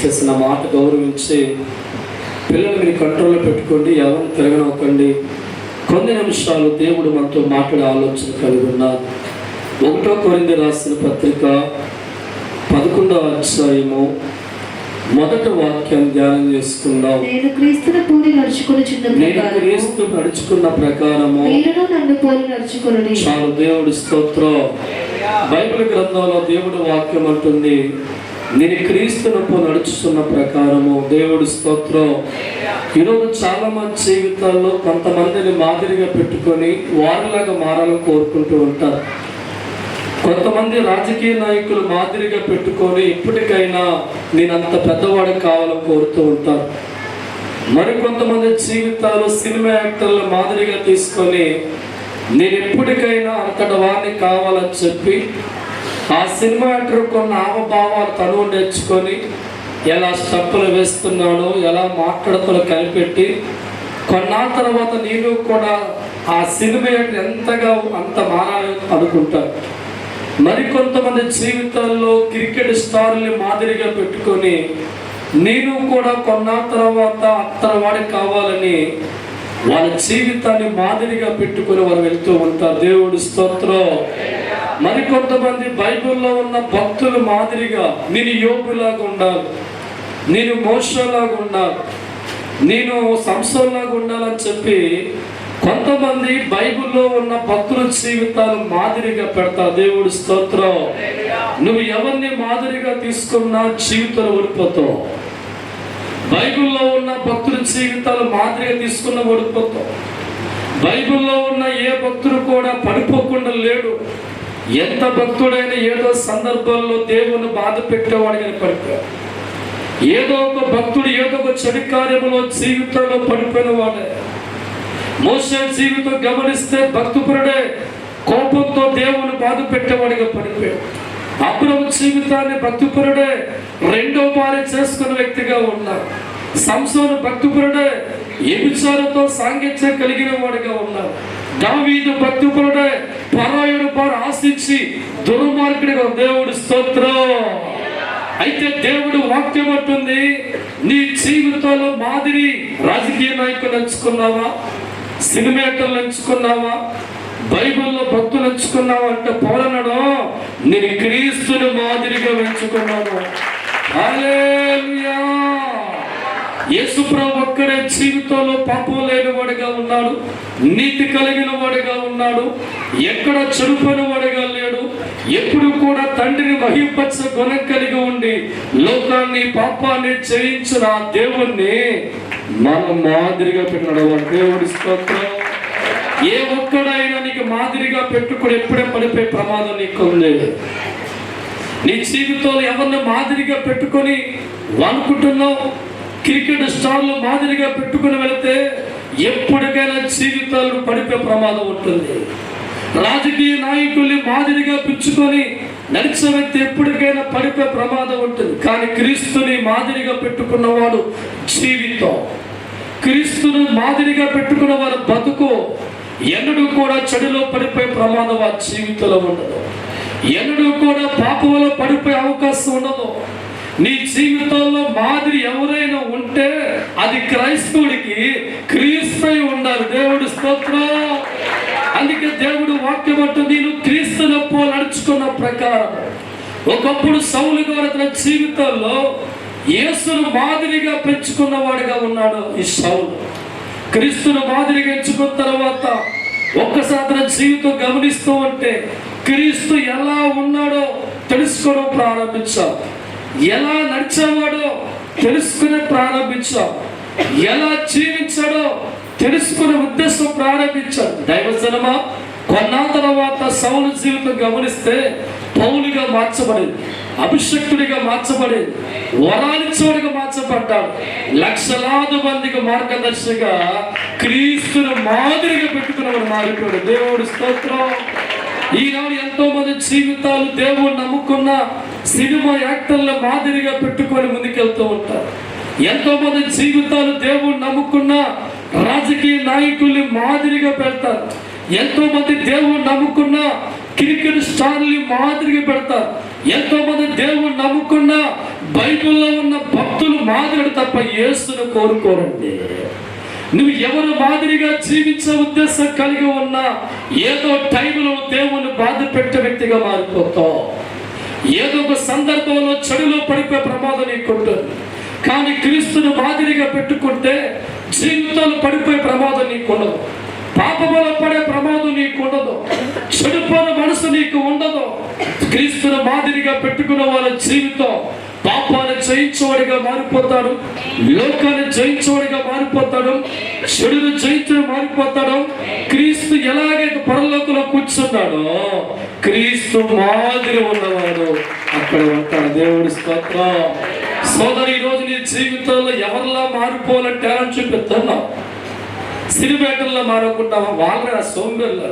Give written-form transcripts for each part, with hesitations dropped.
దయచేసి నా మాట గౌరవించి పిల్లలు మీరు కంట్రోల్లో పెట్టుకోండి, ఎవరిని తిరగనవ్వకండి. కొన్ని నిమిషాలు దేవుడు మనతో మాట్లాడే ఆలోచన కలిగి ఉన్నారు. 1 కొరింథీ రాసిన పత్రిక 11వ అధ్యాయము మొదటి వాక్యం ధ్యానం చేసుకుందాం. నేను క్రీస్తును పోలి నడుచుకున్న ప్రకారము మీరును నన్ను పోలి నడుచుకొనుడి. చాలు, దేవుడి స్తోత్రం. బైబిల్ గ్రంథంలో దేవుడి వాక్యం అంటుంది, నేను క్రీస్తును పోలి నడుచుకున్న ప్రకారము. దేవుడి స్తోత్రం. ఈరోజు చాలా మంది జీవితాల్లో కొంతమందిని మాదిరిగా పెట్టుకొని వారిలాగా మారాలని కోరుకుంటూ ఉంటారు. కొంతమంది రాజకీయ నాయకులు మాదిరిగా పెట్టుకొని ఇప్పటికైనా నేను అంత పెద్దవాడు కావాలని కోరుతూ ఉంటారు. మరికొంతమంది జీవితాలు సినిమా యాక్టర్ల మాదిరిగా తీసుకొని నేను ఎప్పటికైనా అంతటి వారిని కావాలని చెప్పి ఆ సినిమా యాక్టర్ కొన్ని హావభావాలు తను నేర్చుకొని ఎలా స్టెప్పులు వేస్తున్నాడో, ఎలా మాట్లాడుతాడో కనిపెట్టి కొన్నాళ్ళ తర్వాత నేను కూడా ఆ సినిమా యాక్టర్ ఎంతగా అంత మారాలని అనుకుంటాను. మరికొంతమంది జీవితాల్లో క్రికెట్ స్టార్ని మాదిరిగా పెట్టుకొని నేను కూడా కొన్నాళ్ళ తర్వాత అత్తరవాడి కావాలని వాళ్ళ జీవితాన్ని మాదిరిగా పెట్టుకొని వారు వెళ్తూ ఉంటారు. దేవుడి స్తోత్రం. మరికొంతమంది బైబిల్లో ఉన్న భక్తులు మాదిరిగా నేను యోబులాగా ఉండాలి, నేను మోషేలాగా ఉండాలి, నేను సంసోన్లాగా ఉండాలని చెప్పి కొంతమంది బైబిల్లో ఉన్న భక్తుల జీవితాలు మాదిరిగా పెడతారు. దేవుడి స్తోత్రం. నువ్వు ఎవరిని మాదిరిగా తీసుకున్నా జీవితంలో ఓడిపోతావు. బైబిల్లో ఉన్న భక్తుల జీవితాలు మాదిరిగా తీసుకున్న ఓడిపోతావు. బైబిల్లో ఉన్న ఏ భక్తుడు కూడా పడిపోకుండా లేడు. ఎంత భక్తుడైనా ఏదో సందర్భంలో దేవుని బాధ పెట్టేవాడిగా పడిపోయాడు. ఏదో ఒక భక్తుడు ఏదో ఒక చెడు కార్యములో జీవితంలో పడిపోయిన వాడే. మోషే జీవితం గమనిస్తే భక్తిపరుడే, కోపంతో దేవుని బాధ పెట్టేవాడిగా పడిపోయాడు. అబ్రహాము జీవితాన్ని భక్తిపరుడే, 2వ భార్య చేసుకున్న వ్యక్తిగా ఉన్నాడు. సంసోను భక్తిపరుడే, వ్యభిచారంతో సాంగత్యం కలిగిన వాడిగా ఉన్నాడు. దావీదు భక్తిపరుడే, పరాయుడు వారు ఆశించి దుర్మార్గుడిగా. దేవుడి స్తోత్రం. అయితే దేవుడు వాక్యం అంటుంది, నీ జీవితంలో మాదిరి రాజకీయ నాయకులు ఎంచుకున్నావా, సినిమా యాక్టర్లు ఎంచుకున్నావా, బైబిల్లో భక్తులు ఎంచుకున్నావా అంటే పౌలనడు నేను క్రీస్తుని మాదిరిగా ఎంచుకున్నాను. హల్లెలూయా. యేసుప్రభు ఒక్కడే జీవితంలో పాపం లేని వాడిగా ఉన్నాడు, నీతి కలిగిన వాడిగా ఉన్నాడు, ఎక్కడ చెడుపని వాడిగా లేడు. ఎప్పుడు కూడా తండ్రిని మహింపచ్చ గుణం కలిగి ఉండి లోకాన్ని పాపాన్ని జయించిన ఆ దేవుణ్ణి మనం మాదిరిగా పెట్టినాడు. దేవుడి స్తోత్రం. ఏ ఒక్కడైనా నీకు మాదిరిగా పెట్టుకుని ఎప్పుడే పడిపోయే ప్రమాదం నీకు ఉంది. నీ జీవితంలో ఎవరిని మాదిరిగా పెట్టుకొని అనుకుంటున్నావు? క్రికెట్ స్టార్లు మాదిరిగా పెట్టుకుని వెళితే ఎప్పటికైనా జీవితాలను పడిపోయే ప్రమాదం ఉంటుంది. రాజకీయ నాయకుల్ని మాదిరిగా పిచ్చుకొని నడిచే వ్యక్తి ఎప్పటికైనా పడిపోయే ప్రమాదం ఉంటుంది. కానీ క్రీస్తుని మాదిరిగా పెట్టుకున్నవాడు జీవితం, క్రీస్తుని మాదిరిగా పెట్టుకున్న వారు బతుకు ఎన్నడూ కూడా చెడులో పడిపోయే ప్రమాదం ఆ జీవితంలో ఉండదు. ఎన్నడూ కూడా పాపంలో పడిపోయే అవకాశం ఉండదు. నీ జీవితంలో మాదిరి ఎవరైనా ఉంటే అది క్రైస్తవుడికి క్రీస్తు ఉండాలి. దేవుడి స్తోత్రం. అందుకే దేవుడు వాక్యం అంటుంది, నేను క్రీస్తును పోలి నడుచుకున్న ప్రకారం. ఒకప్పుడు సౌలు గారు తన జీవితంలో యేసును మాదిరిగా పెంచుకున్న వాడిగా ఉన్నాడు. ఈ సౌలు క్రీస్తును మాదిరిగా ఎంచుకున్న తర్వాత ఒక్కసారి తన జీవితం గమనిస్తూ ఉంటే క్రీస్తు ఎలా ఉన్నాడో తెలుసుకోవడం ప్రారంభించాం, ఎలా నడిచేవాడో తెలుసుకునే ప్రారంభించాం, ఎలా జీవించాడో తెలుసుకునే ఉద్దేశం ప్రారంభించాడు. దైవజనమా, కొన్నాళ్ళ తర్వాత సౌలు జీవితం గమనిస్తే పౌలుగా మార్చబడింది, అభిషక్తుడిగా మార్చబడింది, వరాలిచ్చేవాడిగా మార్చబడ్డాడు. లక్షలాది మందికి మార్గదర్శిగా క్రీస్తును మాదిరిగా పెట్టుకున్నవాడు మారిపోయాడు. దేవుడి స్తోత్రం. ఈనాడు ఎంతో మంది జీవితాలు దేవుడు నమ్ముకున్న సినిమా యాక్టర్ల మాదిరిగా పెట్టుకొని ముందుకెళ్తూ ఉంటారు. ఎంతో మంది జీవితాలు దేవుడు నమ్ముకున్న రాజకీయ నాయకుల్ని మాదిరిగా పెడతారు. ఎంతో మంది దేవుడు నమ్ముకున్న క్రికెట్ స్టార్ని మాదిరిగా పెడతారు. ఎంతో మంది దేవుడు నమ్ముకున్న బైబిల్లో ఉన్న భక్తులు మాదిరి తప్ప యేసును కోరుకోరండి. నువ్వు ఎవరు మాదిరిగా జీవించే ఉద్దేశం కలిగి ఉన్నా ఏదో టైంలో దేవుని బాధ పెట్టే వ్యక్తిగా మారిపోతావు. ఏదో ఒక సందర్భంలో చెడులో పడిపోయే ప్రమాదం నీకు ఉంటుంది. కానీ క్రీస్తును మాదిరిగా పెట్టుకుంటే జీవితంలో పడిపోయే ప్రమాదం నీకు ఉండదు. పాపములో పడే ప్రమాదం నీకు ఉండదు. చెడిపోయిన మనసు నీకు ఉండదు. క్రీస్తును మాదిరిగా పెట్టుకున్న వాళ్ళ జీవితం పాపాన్ని జయించేవాడిగా మారిపోతాడు, లోకాన్ని జయించేవాడిగా మారిపోతాడు, చెడును జయించే మారిపోతాడు. క్రీస్తు ఎలాగైతే పరలోకంలో కూర్చున్నాడో క్రీస్తు మాదిరి ఉన్నవాడు అక్కడ ఉంటాడు. దేవుడి స్తోత్రం. సోదరు, ఈరోజు నీ జీవితంలో ఎవరిలా మారిపోవాలని టాలెంట్ చూపిస్తున్నావు. సిరిబేటల్లో మారకుంటావా? వాళ్ళ సోంబేర్ల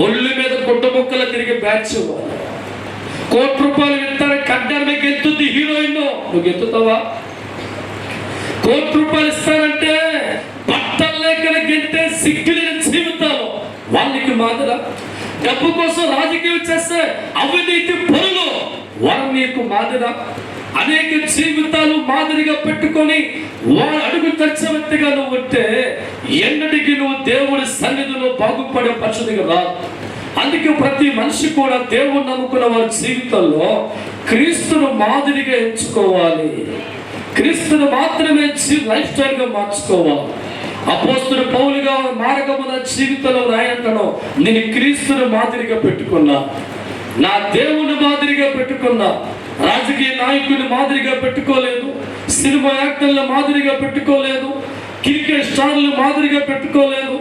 ఒళ్ళు మీద గుడ్డ ముక్కలు తిరిగి బ్యాచ్ ₹1,00,00,000 ఇస్తారు. కడ్డమే గెంతుంది హీరోయిన్. నువ్వు గెంతుతావా? ₹1,00,00,000 ఇస్తానంటే బట్టలు లేక గెంతే సిగ్గులేని జీవితాలు వాళ్ళకి మాదిరా. డబ్బు కోసం రాజకీయం చేస్తే అవినీతి పనులు వారు నీకు మాదిరా. అనేక జీవితాలు మాదిరిగా పెట్టుకొని వారు అడుగు తెచ్చే వ్యక్తిగా నువ్వు ఉంటే ఎన్నటికీ నువ్వు దేవుడి సన్నిధిలో బాగుపడే పరిస్థితిగా రాదు. అందుకే ప్రతి మనిషి కూడా దేవుడు నమ్ముకున్న వారి జీవితంలో క్రీస్తును మాదిరిగా ఎంచుకోవాలి. క్రీస్తును మాత్రమే లైఫ్ స్టైల్గా మార్చుకోవాలి. అపోస్తలుడు పౌలుగా మార్గమున జీవితంలో రాయంటాను, నేను క్రీస్తును మాదిరిగా పెట్టుకున్నా, నా దేవుని మాదిరిగా పెట్టుకున్నా. రాజకీయ నాయకుని మాదిరిగా పెట్టుకోలేదు, సినిమా యాక్టర్ల మాదిరిగా పెట్టుకోలేదు, క్రికెట్ స్టార్లు మాదిరిగా పెట్టుకోలేదు,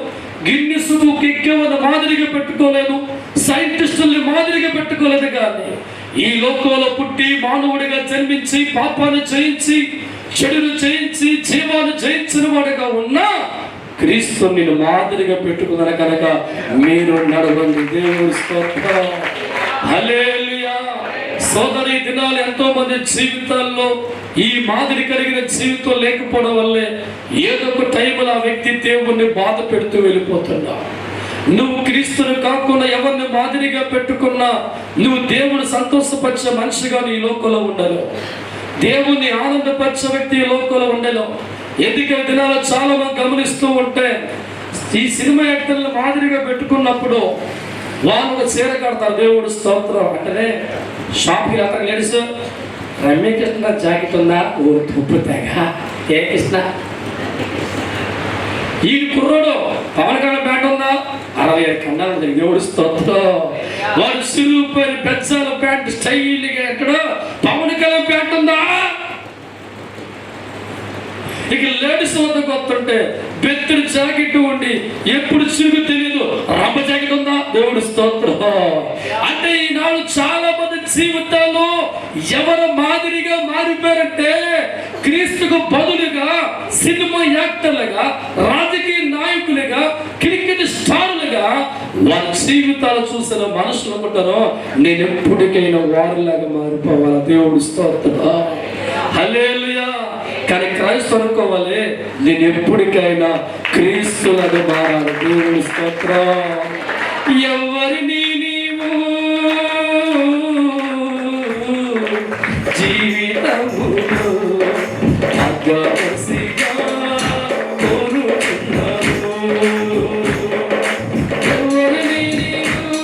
గిన్నిస్ బుక్ ఎక్కేవాళ్ళ మాదిరిగా పెట్టుకోలేదు, సైంటిస్టుల్ని మాదిరిగా పెట్టుకోలేదు. కానీ ఈ లోకంలో పుట్టి మానవుడిగా జన్మించి పాపాన్ని జయించి చెడును జయించి జీవాన్ని జయించిన వాడిగా ఉన్నా క్రీస్తు నిన్ను మాదిరిగా పెట్టుకున్న కనుక మీరు నడవండి. దేవుడి స్తోత్రం. హల్లెలూయా. సోదరి, దినాలు ఎంతో మంది జీవితాల్లో ఈ మాదిరి కలిగిన జీవితం లేకపోవడం వల్లే ఏదో ఒక టైంలో ఆ వ్యక్తి దేవుణ్ణి బాధ పెడుతూ వెళ్ళిపోతున్నా. నువ్వు క్రీస్తుని కాకుండా ఎవరిని మాదిరిగా పెట్టుకున్నా నువ్వు దేవుని సంతోషపరిచే మనిషిగా నీ లోకంలో ఉండలేవు. దేవుణ్ణి ఆనందపరిచే వ్యక్తి ఈ లోకంలో ఉండలేవు. ఎందుకంటే దినాలు చాలా మంది గమనిస్తూ ఉంటే ఈ సినిమా యాక్టర్లు మాదిరిగా పెట్టుకున్నప్పుడు వాళ్ళు ఒక చీర కడతారు. దేవుడు స్తోత్రం అంటేనే షాప్కి అతను లేడీస్ రమ్యకృష్ణ జాకెట్ ఉందా? ఓ తుప్పుతాగా ఏ కృష్ణ. ఈ కుర్రోడు పవన్ కళ్యాణ్ ప్యాంట్ ఉందా? 65 ఖండాలు ఉంది. దేవుడు స్తోత్రం. వాడు సిరుపైన పెచ్చాల ప్యాంట్ స్టైల్గా ఎక్కడ పవన్ కళ్యాణ్ ప్యాంట్ ఉందా? ఇక లేడీస్ వద్దకు వస్తుంటే బెత్తడి జాకెట్ ఉండి ఎప్పుడు చిరుగు తెలియదు రబ్బ జాకెట్ ఉందా? దేవుడు స్తోత్రం. అంటే ఈనాడు చాలా మంది జీవితాల్లో ఎవరు మాదిరిగా మారిపోయారంటే క్రీస్తుకు బదులుగా సినిమా యాక్టర్లుగా, రాజకీయ నాయకులుగా, క్రికెట్ స్టార్లుగా వాళ్ళ జీవితాలు చూసిన మనుషులు అనుకుంటారు నేను ఎప్పటికైనా వారిలాగా మారిపోవాలి. దేవుడు స్తోత్రం. హల్లెలూయా. కానీ క్రైస్తవు అనుకోవాలి నేను ఎప్పటికైనా క్రీస్తులను మారాలి. దేవుని స్తోత్రం. ఎవరిని నీవు జీవితములో అగసిగా కోరుకున్నాను, ఎవరిని నీవు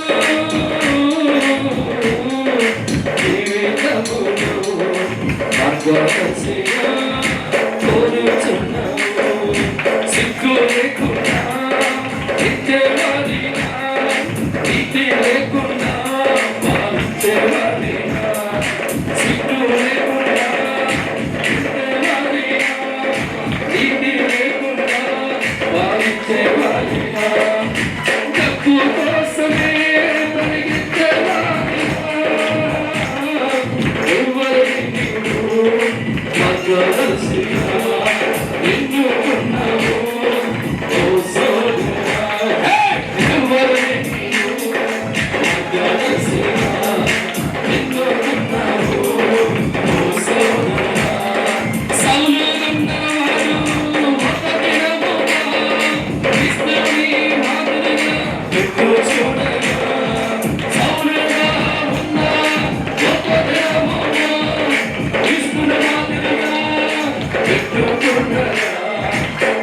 జీవితములో అగసిగా సిగ్గు లేకుండా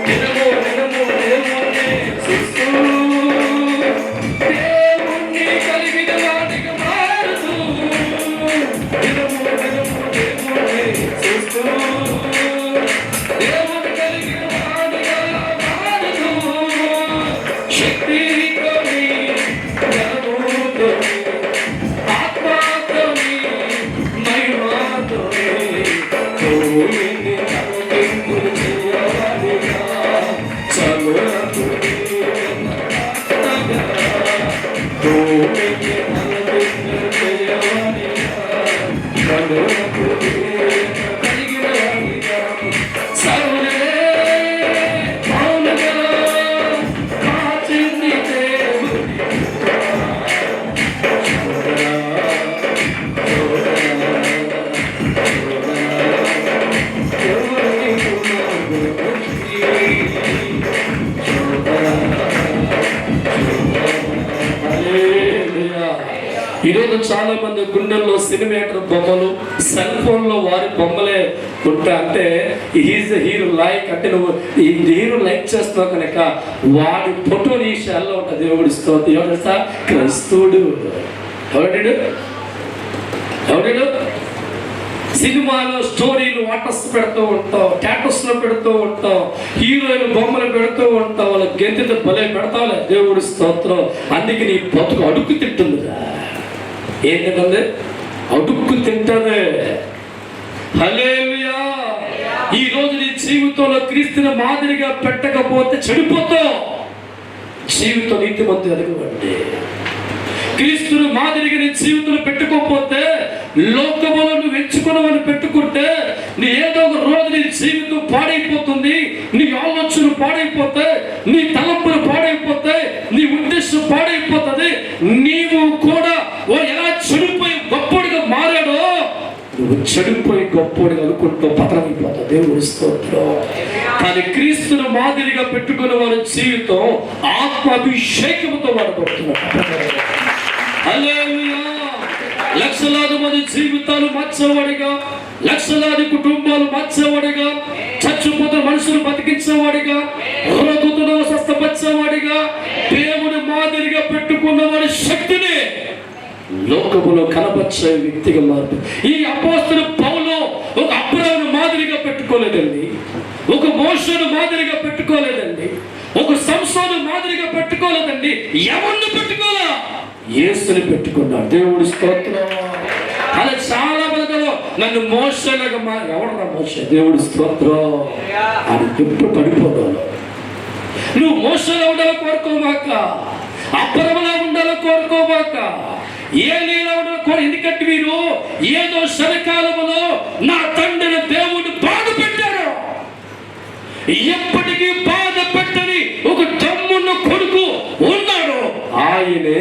దినము దినము దేవుణ్ణి చూస్తూ దేవుణ్ణి కలిగిన వాడిగా మారుతూ దినము దినము దేవుణ్ణి చూస్తూ దేవుని కలిగిన వాడిగా మారుతూ శక్తితోని జ్ఞానముతోని ఆత్మతోని మహిమతోని దేవుని తలకిందులు చేయవాడిగా సర్వతుని దేవుని తలకిందులు చేయవాడిగా సర్వతుని కలిగిన వాడిగా సర్వనే మౌనగా కాచింది దేవుని ఈరోజు చాలా మంది గుండెల్లో సినిమేటర్ బొమ్మలు సెల్ ఫోన్ లో వారి బొమ్మలే ఉంటా అంటే హీజ్ హీరో లైక్ అంటే నువ్వు ఈ హీరో లైక్ చేస్తున్నావు కనుక వాడి ఫోటో నీ షాల్లో ఉంటుంది. దేవుడి స్తోత్రం. ఎవరు సార్? క్రైస్తవుడు. ఎవడు ఎవడు సినిమాలో స్టోరీలు వాటర్స్ పెడుతూ ఉంటావు, టాటస్ లో పెడుతూ ఉంటావు, హీరోయిన్ బొమ్మలు పెడుతూ ఉంటావు, వాళ్ళ గెంతితో భలే పెడతావులే. దేవుడి స్తోత్రం. అందుకే నీ బతుకు అడుక్కు తింటుందిరా. ఏంటంటే అడుక్కు తింటదే. హల్లెలూయా. ఈ రోజు నీ జీవితంలో క్రీస్తుని మాదిరిగా పెట్టకపోతే చెడిపోతావు. జీవితం నీతిమంతులు ఎదగవండి. క్రీస్తుని మాదిరిగా నీ జీవితంలో పెట్టుకోకపోతే లోకములో నువ్వు ఎంచుకున్నావని పెట్టుకుంటే నీ ఏదో ఒక రోజు నీ జీవితం పాడైపోతుంది. నీ ఆలోచనలు పాడైపోతే, నీ తలంపులు పాడైపోతే, నీ ఉద్దేశం పాడైపోతుంది. నీవు కూడా ఎలా చెడిపోయి గొప్పడిగా మారాడో నువ్వు చెడిపోయి గొప్పడిగా అనుకుంటూ పతనమైపోతావు. దేవుడి స్తోత్రం. కానీ క్రీస్తుని మాదిరిగా పెట్టుకున్న వారి జీవితం ఆత్మాభిషేకంతో వాడబడుతున్నారు. హల్లెలూయా. లక్షలాది మంది జీవితాలు మార్చేవాడిగా, లక్షలాది కుటుంబాలు మార్చేవాడిగా, చచ్చిపోతున్న మనుషులు బతికించేవాడిగా, రోగుతున్న స్వస్థపరిచేవాడిగా, దేవుని మాదిరిగా పెట్టుకున్న వాడి శక్తిని లోకములో కనపరిచే వ్యక్తిగా మారు. ఈ అపోస్తలుడు పౌలు ఒక అబ్రాహామును మాదిరిగా పెట్టుకోలేదండి, ఒక మోషేను మాదిరిగా పెట్టుకోలేదండి, ఒక సంసోను మాదిరిగా పెట్టుకోలేదండి. ఎవరిని పెట్టుకోలే? యేసుని పెట్టుకున్నాడు. దేవుడి స్తోత్రం. అలా చాలా మంది నన్ను మోసేలాగా ఎవడరా మోసే? దేవుడి స్తోత్రం. అది ఎప్పుడు పడిపోతాను. నువ్వు మోసేలా ఉండాలో కోరుకోమాక, అబ్రాహాములా ఉండాలో కోరుకోమాక, ఏలీలా ఉండాలో. ఎందుకంటే మీరు ఏదో శరకాలములో నా తండ్రిని దేవుడు బాధ పెట్టారు. ఎప్పటికీ బాధ పెట్టని ఒక తమ్మున్న కొడుకు ఉన్నాడు. ఆయనే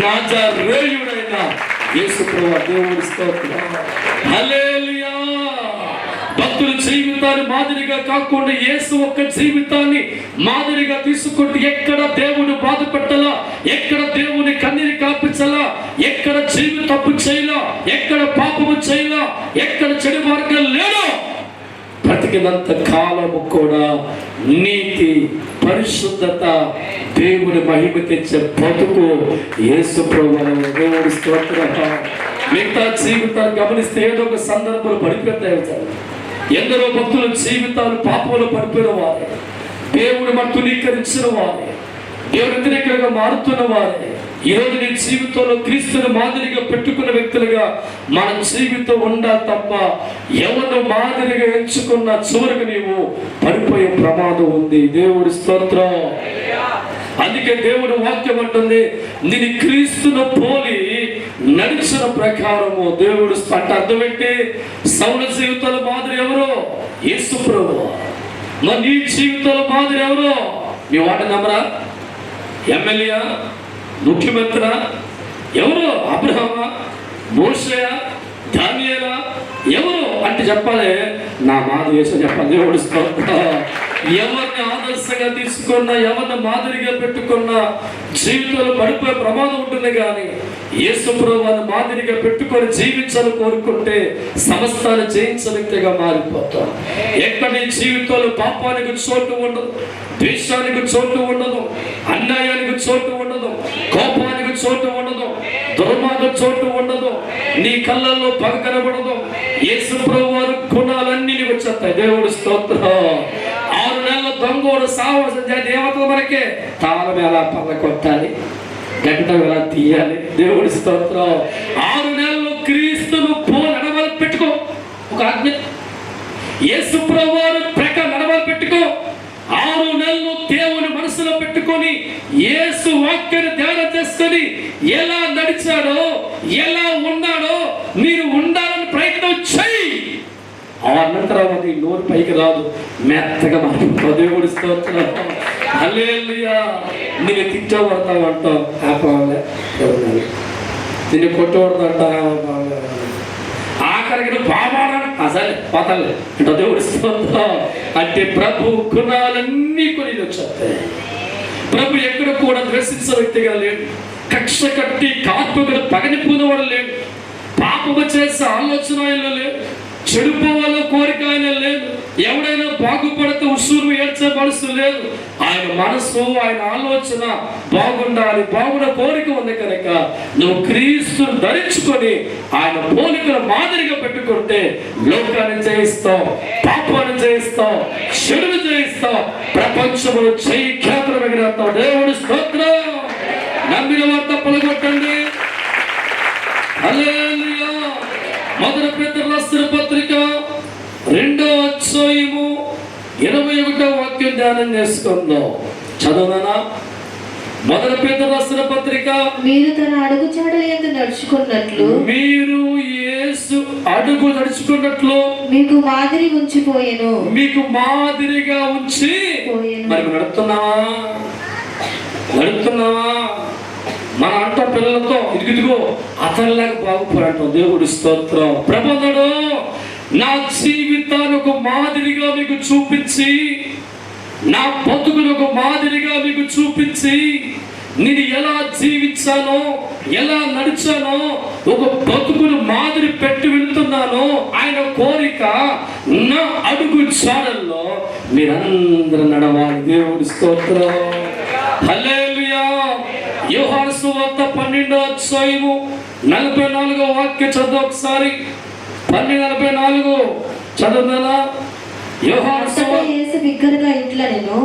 నజరేయుడైన యేసుప్రభువు. దేవుడి స్తోత్రం. హల్లెలూయా. భక్తుల జీవితాన్ని మాదిరిగా కాకుండా యేసు ఒక్క జీవితాన్ని మాదిరిగా తీసుకుంటూ ఎక్కడ దేవుని బాధ పెట్టాలా, ఎక్కడ దేవుని కన్నీరు కాపించాలా, ఎక్కడ జీవి తప్పు చేయాలా, ఎక్కడ పాపము చేయాలా, ఎక్కడ చెడు మార్గం లేదో బ్రతికినంత కాలము కూడా నీతి, పరిశుద్ధత, దేవుని మహిమ తెచ్చే బతుకు యేసు ప్రభువు. దేవుడి స్తోత్రం. మిగతా జీవితాన్ని గమనిస్తే ఏదో ఒక సందర్భంలో పడిపోతాయి. ఎందరో భక్తుల జీవితాలు పాపంలో పడిపోయిన వారే, దేవుని మట్టునీకరించిన వారే, దేవుని వ్యతిరేకంగా మారుతున్న వారే. ఈరోజు నీ జీవితంలో క్రీస్తుని మాదిరిగా పెట్టుకున్న వ్యక్తులుగా మన జీవితం ఉండాలి తప్ప ఎవరు మాదిరిగా ఎంచుకున్న చివరికి నీవు పడిపోయే ప్రమాదం ఉంది. దేవుడి స్తోత్రం. అందుకే దేవుడు వాక్యం అంటుంది, నేను క్రీస్తును పోలి నడిచిన ప్రకారము. దేవుడు అంటే అర్థం ఏంటి? సౌల జీవితాల మాదిరి ఎవరో? యేసు ప్రభువు. మరి నీ జీవితాల మాదిరి ఎవరో? మీ వాట నమ్మరా? ఎమ్మెల్యే, ముఖ్యమంత్రి ఎవరు? అబ్రహామా, మోషేయా, దానియేలా? ఎవరు అంటే చెప్పాలి, నా మాదిరి యేసు చెప్పాలి. దేవుడి స్తోత్రం. ఎవరిని ఆదర్శంగా తీసుకున్నా, ఎవరిని మాదిరిగా పెట్టుకున్నా జీవితంలో పడిపోయే ప్రమాదం ఉంటుంది. కానీ యేసు ప్రభువుని మాదిరిగా పెట్టుకొని జీవించాలని కోరుకుంటే సమస్తాన్ని జయించే వ్యక్తిగా మారిపోతాం. ఎక్కడ జీవితంలో పాపానికి చోటు ఉండదు, ద్వేషానికి చోటు ఉండదు, అన్యాయానికి చోటు ఉండదు, కోపానికి చోటు ఉండదు, దుర్మార్గ చోటు ఉండదు, నీ కళ్ళల్లో పగ కనబడదు. యేసు ప్రభువారు గుణాలన్నీ నీకు వచ్చేస్తాయి. దేవుడు స్తోత్రం. 6 నెలల దొంగోడు సాహసం దేవతలు మనకే తాళం ఎలా పగ కొట్టాలి, గంటం ఎలా తీయాలి. దేవుడి స్తోత్రం. 6 నెలలు క్రీస్తును నడవలు పెట్టుకో, ఒక ఆజ్ఞ. యేసు ప్రభువారు ప్రకారం నడవలు పెట్టుకో. 6 నెలలు దేవుని మనసులో పెట్టుకొని యేసు వాక్యాన్ని ధ్యానం చేసుకొని ఎలా నడిచాడో, ఎలా ఉన్నాడో మీరు ఉండాలని ప్రయత్నం చేయి. 6 నెలల తర్వాత నీ నోరు పైకి రాదు, మెత్తగా మాట్లాడుతావు. దేవుడి స్తోత్రం. హల్లెలూయా. నేను తిట్టబడతావు అంటావు, నిన్ను కొట్టబడతావు, ఆఖరికి బాబాడని అసలు పోతాలే అంటే దేవుడి స్తోత్రం. అంటే ప్రభు గుణాలన్నీ కొని వచ్చేస్తాయి. ప్రభు ఎక్కడ కూడా ద్వేషించే వ్యక్తిగా లేడు, కక్ష కట్టి కాత్మకుడు పగనిపోయినవాడు లేడు, పాపము చేసే ఆలోచన ఆయనలో లేదు, చెడిపోవాలో కోరిక ఆయన లేదు, ఎవడైనా బాగుపడితే ఉసురు ఏడ్చే మనసు లేదు. ఆయన మనసు, ఆయన ఆలోచన బాగుండాలి, బాగున్న కోరిక ఉంది కనుక నువ్వు క్రీస్తును ధరించుకొని ఆయన పోలికల మాదిరిగా పెట్టుకుంటే లోకాన్ని జయిస్తావు, పాపాన్ని జయిస్తావు, చెడును జయిస్తావు, ప్రపంచంలో చెయ్యి ఖ్యాతులు మిగిలిస్తావు. దేవుడి స్తోత్రం. నమ్మిన వారు తప్పలు కొట్టండి. హల్లెలూయా. మొదటి పేతురు రాసిన పత్రిక 2వ అధ్యాయము 21వ వాక్యం ధ్యానం చేసుకుందాం. చదవనా? మొదటి పేతురు రాసిన పత్రిక, మీరు తన అడుగు జాడల యందు నడుచుకున్నట్లు, మీరు యేసు అడుగు నడుచుకున్నట్లు మీకు మాదిరి ఉంచిపోయెను. మీకు మాదిరిగా ఉంచి మరి నడుస్తున్నావా? మన అంట పిల్లలతో ఇదిగో అతనిలాగా బాగుపడటం. దేవుడి స్తోత్రం. ప్రబంధుడు నా జీవితాన్ని ఒక మాదిరిగా మీకు చూపించి, నా బతుకును ఒక మాదిరిగా మీకు చూపించి, నేను ఎలా జీవించానో, ఎలా నడిచానో ఒక బతుకును మాదిరి పెట్టి వెళుతున్నానో ఆయన కోరిక నా అడుగు చాడల్లో మీరందరూ నడవాలి. దేవుడి స్తోత్రం. హల్లెలూయా. యోహాను సువార్త 12వ అధ్యాయము 44వ వాక్యం చదువు ఒకసారి. 12:44 చదువునా? యోహాను సువార్త. యేసు బిగ్గరగా ఇట్లనెను,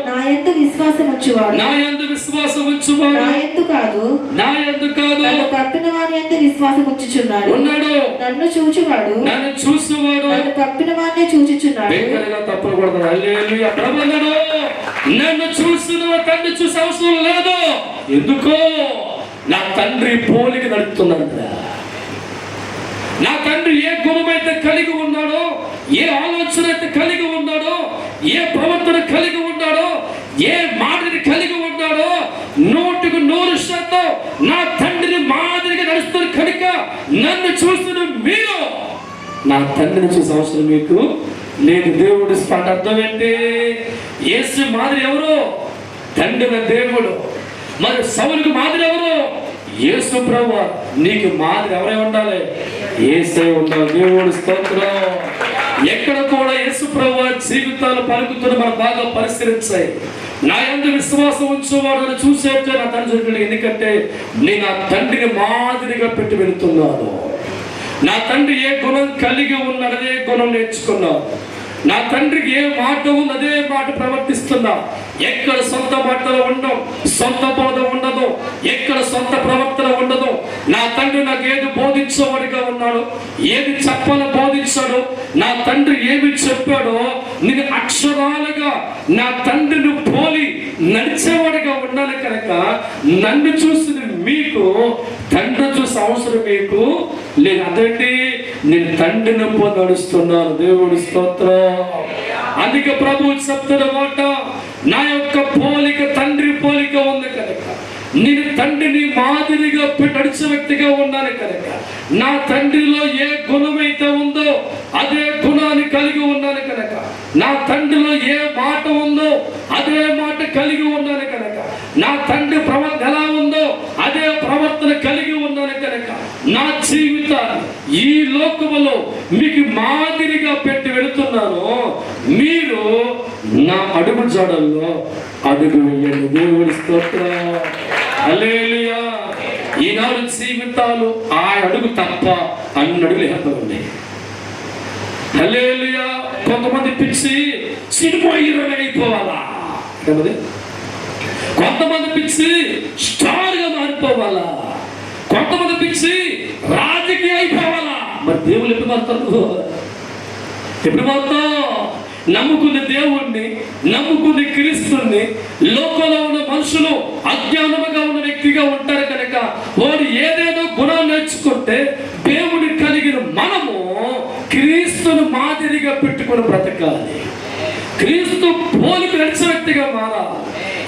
నా యందు విశ్వాసం ఉంచువాడు నా యందు కాదు, నన్ను పంపిన వాని యందు విశ్వాసం ఉంచుచున్నాడు. ఉన్నాడు. నన్ను చూచువాడు నన్ను పంపిన వాడినే చూచుచున్నాడు. బిగ్గరగా తప్పులు కొడతాడు. హల్లెలూయా. ప్రబంధుడు నన్ను చూసిన తండ్రి చూసే అవసరం లేదు. ఎందుకో నా తండ్రి పోలిక నడుపుతున్నాడు. నా తండ్రి ఏ గుణమైతే కలిగి ఉన్నాడో, ఏ ఆలోచన అయితే కలిగి ఉన్నాడో, ఏ ప్రవర్తన కలిగి ఉన్నాడో, ఏ మాటని కలిగి ఉన్నాడో 100% నా తండ్రిని మాదిరిగా నడుస్తున్న కనుక నన్ను చూస్తున్న మీరు నా తండ్రిని చూసే అవసరం మీకు లేదు. దేవుడి స్పాట్ అర్థం ఏంటి? యేసు మాదిరి ఎవరు? తండ్రి దేవుడు. మరి సౌలుకు మాదిరి ఎవరు? యేసు ప్రభువు. నీకు మాదిరి ఎవరై ఉండాలి? యేసే ఉండాలి. దేవుడి స్తోత్రం. ఎక్కడ కూడా యేసు ప్రభువు జీవితాలు పలుకుతున్న మనం బాగా పరిశీలించాయి. నా యందు విశ్వాసం ఉంచేవాడు చూసేట్టే నా తండ్రి. ఎందుకంటే నేను నా తండ్రిని మాదిరిగా పెట్టి వెళుతున్నాను. నా తండ్రి ఏ గుణం కలిగి ఉన్నాడు అదే గుణం నేర్చుకున్నావు. నా తండ్రికి ఏ మాట ఉంది అదే మాట ప్రవర్తిస్తున్నా. ఎక్కడ సొంత మాటలు ఉండవు, సొంత బోధ ఉండదు, ఎక్కడ సొంత ప్రవర్తన ఉండదు. నా తండ్రి నాకు ఏది బోధించేవాడిగా ఉన్నాడు, ఏది చెప్పాలో బోధించాడు. నా తండ్రి ఏమి చెప్పాడో నేను అక్షరాలుగా నా తండ్రిని పోలి నడిచేవాడిగా ఉండాలి. కనుక నన్ను చూసిన మీకు తండ్రి చూసే అవసరం మీకు లేదు. అదండి నేను తండ్రిని పోలి నడుస్తున్నాను. దేవుడి స్తోత్రం. అందుకే ప్రభువు చెప్తున్న మాట, నా యొక్క పోలిక తండ్రి పోలిక ఉంది కనుక నేను తండ్రిని మాదిరిగా నడిచే వ్యక్తిగా ఉన్నాను కనుక నా తండ్రిలో ఏ గుణమైతే ఉందో అదే గుణాన్ని కలిగి ఉన్నాను కనుక నా తండ్రిలో ఏ మాట ఉందో అదే మాట కలిగి ఉన్నాను కనుక నా తండ్రి ప్రవర్తన ఎలా ఉందో అదే ప్రవర్తన కలిగి ఉన్నాను కనుక నా జీవితాన్ని ఈ లోకములో మీకు మాదిరిగా పెట్టి వెళుతున్నాను. అడుగు జాడల్లో అడుగు వేయండి. దేవుడి స్తోత్రం. హల్లెలూయా. ఈనాడు జీవితాలు ఆ అడుగు తప్ప అన్ని అడుగులు వేస్తామండి. హల్లెలూయా. కొంతమంది పిచ్చి సినిమా హీరోగా అయిపోవాలా, కొంతమంది పిచ్చి స్టార్ గా మారిపోవాలా, కొంతమంది పిచ్చి రాజకీయ అయిపోవాలా. మరి దేవుళ్ళు ఎప్పుడు మారుతారు? ఎప్పుడు మారుతావు? నమ్ముకున్న దేవుణ్ణి, నమ్ముకున్న క్రీస్తుని లోకంలో ఉన్న మనుషులు అజ్ఞానముగా ఉన్న వ్యక్తిగా ఉంటారు కనుక వాడు ఏదేదో గుణాలు నేర్చుకుంటే దేవుని కలిగిన మనము క్రీస్తును మాదిరిగా పెట్టుకుని బ్రతకాలి. క్రీస్తు పోలిక నడిచిన వ్యక్తిగా మారాలి.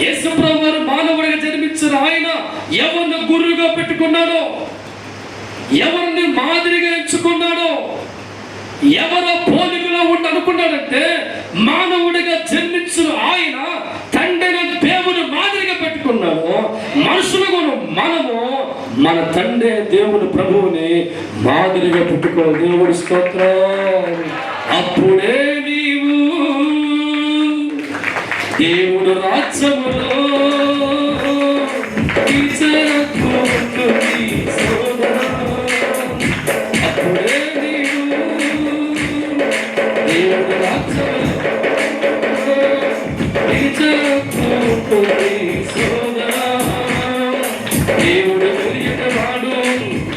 యేసుప్రభువు వారు మానవుడిగా జన్మించిన ఆయన ఎవరిని గురువుగా పెట్టుకున్నాడో, ఎవరిని మాదిరిగా ఎంచుకున్నాడో, ఎవరో పోలికలో ఉండి అనుకున్నాడంటే మానవుడిగా జన్మించిన ఆయన తండ్రిని దేవుని మాదిరిగా పెట్టుకున్నాడు. మనుషులు మనము మన తండ్రి దేవుని ప్రభువుని మాదిరిగా పెట్టుకోవాలి. దేవుడి స్తోత్రం. అప్పుడే నీవు దేవుడు రాజ్యములో దేవుడు తెలియవాడు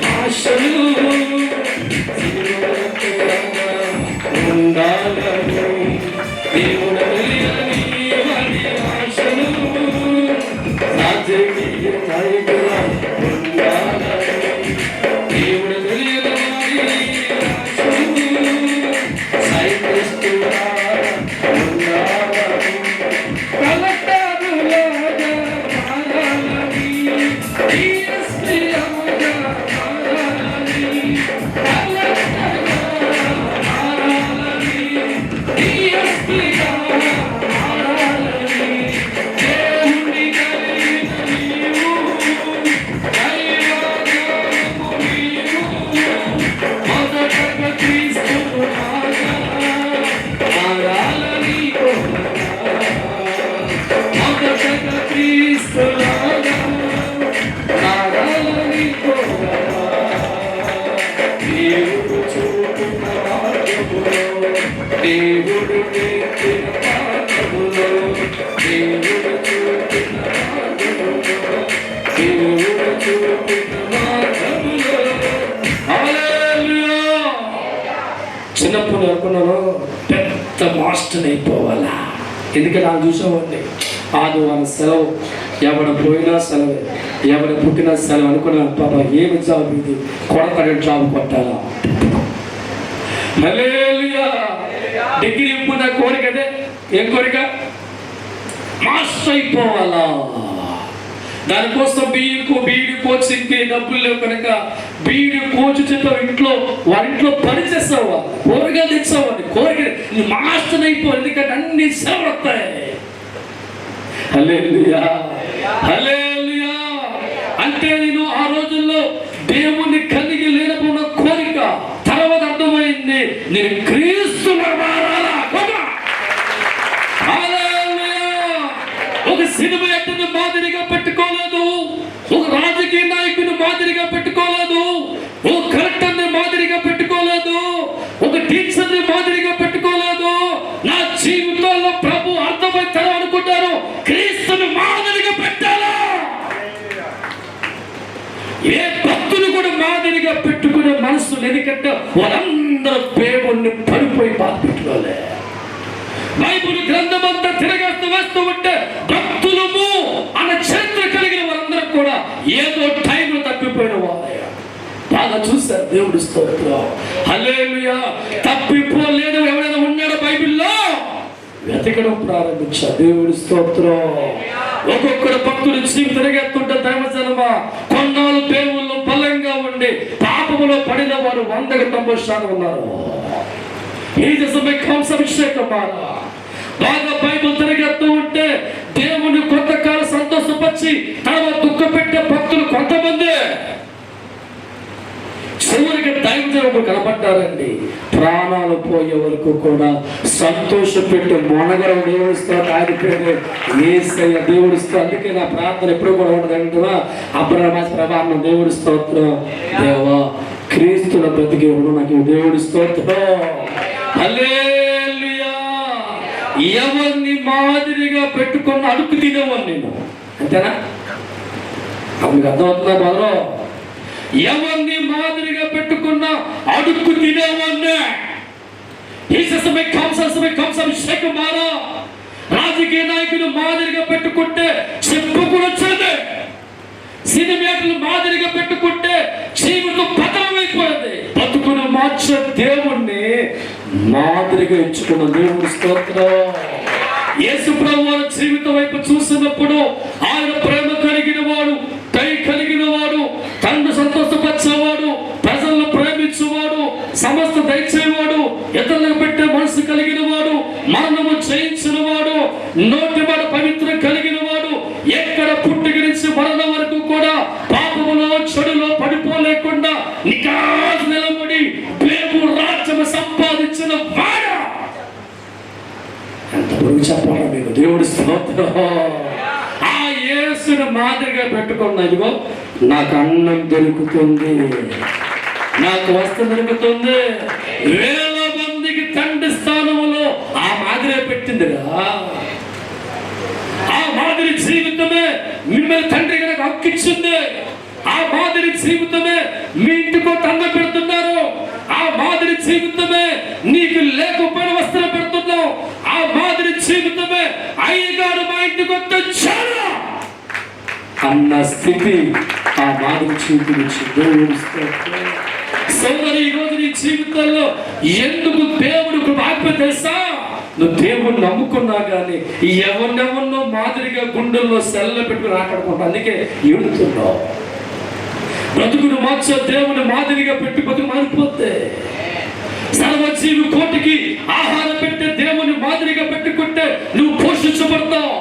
ఆశలు ఉండాలని, దేవుడు తెలియని వాడి ఆశలు రాజకీయ నాయకుల ఉండాలని, దేవుడు తెలియని వాడి ఆశలు సైనిస్తున్నా ఉండాలని, కలెక్టరులాగా మారాలని, DSPలుగా మారాలని, కలెక్టరుగా మారాలని, DSPగా మారాలని, దేవుని కలిగిన నీవు, దైవజ్ఞానము నీవు, మొదటగా క్రీస్తులాగా మారాలని మొదటగా క్రీస్తులాగా మారాలని దేవుడు చూపిన మార్గములో, దేవుడు నేర్పిన మార్గములో, దేవుడు చూపిన మార్గములో, దేవుడు చూపిన మార్గములో. హల్లెలూయా. చిన్నప్పుడు అనుకున్నాను పెద్ద మాస్టర్ అయిపోవాలా. ఎందుకంటే నాకు చూసామండి ఆదివారం సెలవు, ఎవడ పోయినా సెలవు, ఎవడ పుట్టినా సెలవు అనుకున్నాను. పాప ఏమి జాబ్ ఇది, కొడతాడు జాబ్ కొట్టాలా. హల్లెలూయా. డిగ్రీ ఇప్పుడు నా కోరిక అదే. ఏం కోరిక? మాస్టర్ అయిపోవాలా. దానికోసం బీఈడి కోచింగ్కి డబ్బులు లేవు కనుక బీఈడి కోచ్ చేత వారింట్లో పని చేస్తావా, కూరగాయలు తెచ్చావని కోరిక మాస్టర్ అయిపో. ఎందుకంటే అన్ని సెలవు వస్తాయి. హల్లెలూయా. హల్లెలూయా. అంటే నేను ఆ రోజుల్లో దేవుణ్ణి కలిగి లేనప్పుడు కోరిక, తర్వాత అర్థమైంది నేను క్రీస్తు మారాలా. ఒక సినిమా యాక్టర్ని మాదిరిగా పెట్టుకోలేదు, ఒక రాజకీయ నాయకుని మాదిరిగా పెట్టుకోలేదు, ఒక కలెక్టర్ని మాదిరిగా పెట్టుకోలేదు, ఒక టీచర్ని మాదిరిగా పెట్టుకోలేదు. నా జీవితంలో ప్రభు అర్థమవుతారు అనుకుంటారు క్రీస్తుని మాదిరిగా పెట్టాలా. ఏ భక్తులు కూడా మాదిరిగా పెట్టుకునే మనసు లేదు. ఎందుకంటే వాళ్ళందరూ దేవుణ్ణి పడిపోయి బాధ పెట్టుకోలే. బైబిల్ గ్రంథం అంతా తిరగేస్తూ వేస్తూ ఉంటే భక్తులము అన్న చరిత్ర కలిగిన వారందరూ కూడా ఏదో టైంలో తప్పిపోయిన వారే బాగా చూశారు. దేవుడి స్తోత్రం. హల్లెలూయా. తప్పిపోలేదు ఎవరైనా ఉన్నాడో బైబిల్లో వెతకడం ప్రారంభించారు. దేవుడి స్తోత్రం. ఒక్కొక్కరు భక్తులు జీవి తిరగేస్తుంటే దైవజనమా కొన్నాళ్ళు దేవుళ్ళు బలంగా ఉండి పాపములో పడిన వారు 190 ఉన్నారు. ఈ నిజమే కంసాభిషేకం బాగా బైబిల్ తిరగేస్తూ ఉంటే దేవుని కొంతకాలం సంతోషపరిచి తర్వాత దుఃఖ పెట్టే భక్తులు కొంతమంది. చివరికి దైవజనుడు కనపడ్డారండి. ప్రాణాలు పోయే వరకు కూడా సంతోషపెట్టి మొనగరం దేవుడిస్తూ ఆయన పేరు యేసయ్య దేవుడిస్తూ. అందుకే నా ప్రార్థన ఎప్పుడు కూడా ఉండదంటే అబ్రహ్మ ప్రభావం దేవుడి స్తోత్రం. దేవా క్రీస్తుల బ్రతికేవుడు నాకు దేవుడి స్తోత్రం. హల్లెలూయా. ఎవరిని మాదిరిగా పెట్టుకున్న అడుగు తినేవాడు నేను, అంతేనా? అప్పుడు అర్థమవుతుందా? మొదలు ఎవరిని మాదిరిగా పెట్టుకున్న అడుగు తినేవాడినే. రాజకీయ నాయకులు మాదిరిగా పెట్టుకుంటే చెప్పుకొచ్చేది, సినిమాలు మాదిరిగా పెట్టుకుంటే జీవితం పతనమైపోయింది. బతుకును మార్చే దేవుణ్ణి మాదిరిగా ఇచ్చుకున్న దేవుడి స్తోత్రం. యేసు ప్రభువు జీవితం వైపు చూసినప్పుడు ఆయన ప్రేమ కలిగిన వాడు, దయ కలిగిన వాడు, తండ్రి సంతోషపరిచేవాడు, ప్రజలను ప్రేమించేవాడు, సమస్త దయచేవాడు, ఇతరులకు పెట్టే మనసు కలిగిన వాడు, మరణము జయించిన వాడు, నోటి మాట పవిత్ర కలిగిన వాడు, ఎక్కడ పుట్టుకరించి మరణం వరకు కూడా పాపములో చెడులో పడిపోలేకుండా నికాస్ నిలబడి దేవుడు రాజ్యము సంపాదించిన వాడు. ఎంతవరకు చెప్పాలి మీకు దేవుడి స్తోత్రం. ఆ యేసుని మాదిరిగా పెట్టుకున్న ఇదిగో నాకు అన్నం దొరుకుతుంది, నాకు వస్త్రం దొరుకుతుంది. వేల మందికి తండ్రి స్థానంలో ఆ మాదిరే పెట్టిందిగా. ఆ మాదిరి జీవితమే మిమ్మల్ని తండ్రి కనుక హక్కిచ్చింది. ఆ మాదిరి జీవితమే మీ ఇంటికో తండ్రి పెడుతున్నారు. ఆ మాదిరి జీవితమే నీకు లేకపోయిన వస్త్రం పెడుతున్నావు. ఆ మాదిరి జీవితమే అయ్యగారు మా ఇంటికి వస్తే చాలా అన్న స్థితి ఆ మాదిరి చూపించి దేవుడు. సోదరి, ఈరోజు నీ జీవితంలో ఎందుకు దేవుడికి ఆత్మ తెలుసా? నువ్వు దేవుడిని నమ్ముకున్నా కానీ ఎవరినెవరినో మాదిరిగా గుండెల్లో సెల్ల పెట్టుకుని ఆటాడుకుంటా. అందుకే ఏడుతున్నావు. బ్రతుకును మార్చే దేవుని మాదిరిగా పెట్టి బతుకు మారిపోతే, సర్వజీవి కోటికి ఆహారం పెట్టే దేవుని మాదిరిగా పెట్టుకుంటే నువ్వు పోషించబడతావు.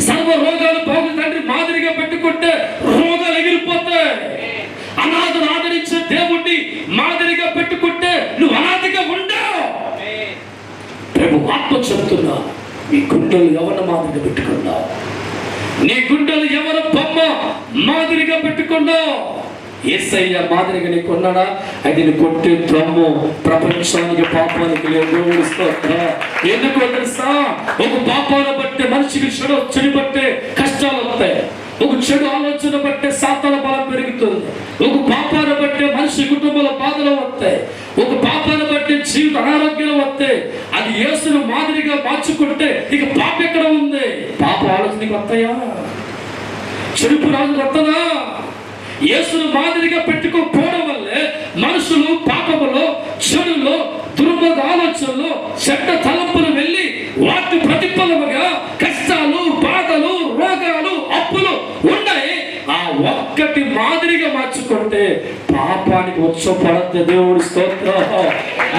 సర్వ రోగాలు బాగు తండ్రి మాదిరిగా పెట్టుకుంటే రోగాలు ఎగిరిపోతాయి. అనాథను ఆదరించే దేవుణ్ణి మాదిరిగా పెట్టుకుంటే నువ్వు అనాథగా ఉండవు. రేపు ఆత్మ చెప్తున్నా, నీ గుండెలు ఎవరిని మాదిరిగా పెట్టుకున్నావు? నీ గుండెలు ఎవరు బొమ్మ మాదిరిగా పెట్టుకున్నావు? యేసయ్య మాదిరిగా నీకు ఉన్నాడా? అది నీ కొట్టే ద్రమ్ము ప్రపంచానికి పాపానికి లేదు. ఎందుకు తెలుసా? ఒక పాపాన్ని బట్టే మనిషికి చెడు బట్టే కష్టాలు వస్తాయి. ఒక చెడు ఆలోచన బట్టే సాతాన బలం పెరుగుతుంది. ఒక పాపాన్ని బట్టే మనిషి కుటుంబంలో బాధలు వస్తాయి. ఒక పాపాన్ని బట్టే జీవిత అనారోగ్యాలు వస్తాయి. అది యేసును మాదిరిగా మార్చుకుంటే ఇక పాప ఎక్కడ ఉంది? పాప ఆలోచనకి వస్తాయా? చెడుపు రాజు వస్తుందా? యేసును మాదిరిగా పెట్టుకోకపోవడం వల్లే మనుషులు పాపములో, చెడులో, దుర్భోగ ఆలోచనలో, చెడ్డ తలంపులు వెళ్ళి వాటి ప్రతిఫలముగా కష్టాలు, బాధలు, రోగాలు, అప్పులు ఉన్నాయి. ఆ ఒక్కటి మాదిరిగా మార్చుకుంటే పాపానికి వచ్చపడద్దు. దేవుడి స్తోత్రం.